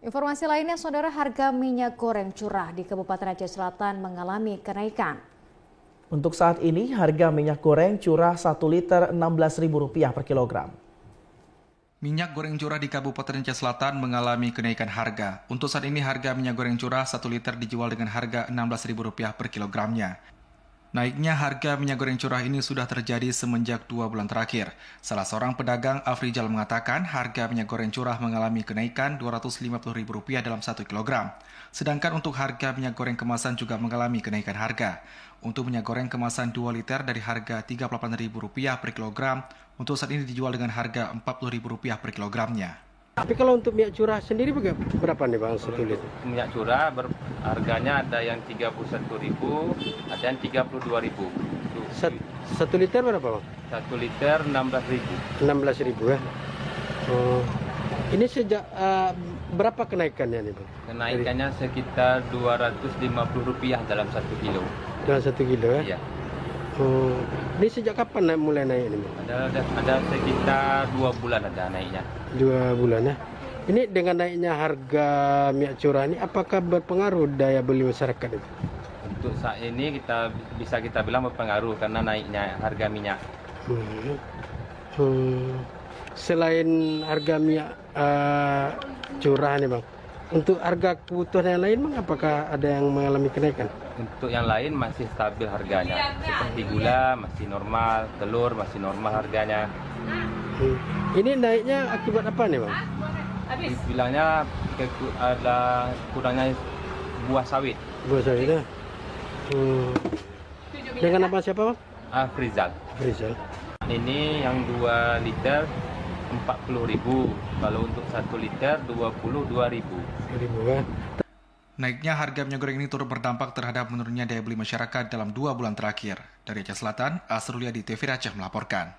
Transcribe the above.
Informasi lainnya, saudara, harga minyak goreng curah di Kabupaten Aceh Selatan mengalami kenaikan. Untuk saat ini, harga minyak goreng curah 1 liter Rp16.000 per kilogram. Minyak goreng curah di Kabupaten Aceh Selatan mengalami kenaikan harga. Untuk saat ini, harga minyak goreng curah 1 liter dijual dengan harga Rp16.000 per kilogramnya. Naiknya harga minyak goreng curah ini sudah terjadi semenjak 2 bulan terakhir. Salah seorang pedagang, Afrizal, mengatakan harga minyak goreng curah mengalami kenaikan Rp250.000 dalam 1 kilogram. Sedangkan untuk harga minyak goreng kemasan juga mengalami kenaikan harga. Untuk minyak goreng kemasan 2 liter dari harga Rp38.000 per kilogram, untuk saat ini dijual dengan harga Rp40.000 per kilogramnya. Tapi kalau untuk minyak curah sendiri berapa nih Bang 1 liter? Minyak curah harganya ada yang Rp31.000, ada yang Rp32.000. 1 liter berapa Bang? 1 liter Rp16.000. Rp16.000 ya? Ini sejak berapa kenaikannya nih Bang? Kenaikannya sekitar Rp250 dalam 1 kilo. Dalam 1 kilo ya? Iya. Ini sejak kapan mulai naik ini Bang? Ada sekitar 2 bulan ada naiknya. 2 bulan ya? Ini dengan naiknya harga minyak curah ini apakah berpengaruh daya beli masyarakat itu? Untuk saat ini bisa kita bilang berpengaruh karena naiknya harga minyak. Selain harga minyak curah nih Bang, untuk harga kebutuhan yang lain Bang, apakah ada yang mengalami kenaikan? Untuk yang lain masih stabil harganya. Seperti gula masih normal, telur masih normal harganya. Ini naiknya akibat apa nih Bang? Bilangnya ada kurangnya buah sawit. Buah sawit ya? Dengan apa siapa Bang? Afrizal. Afrizal. Ini yang 2 liter Rp40.000. Kalau untuk 1 liter Rp22.000. Naiknya harga minyak goreng ini turut berdampak terhadap menurunnya daya beli masyarakat dalam 2 bulan terakhir. Dari Aceh Selatan, Asrulia di TV Aceh melaporkan.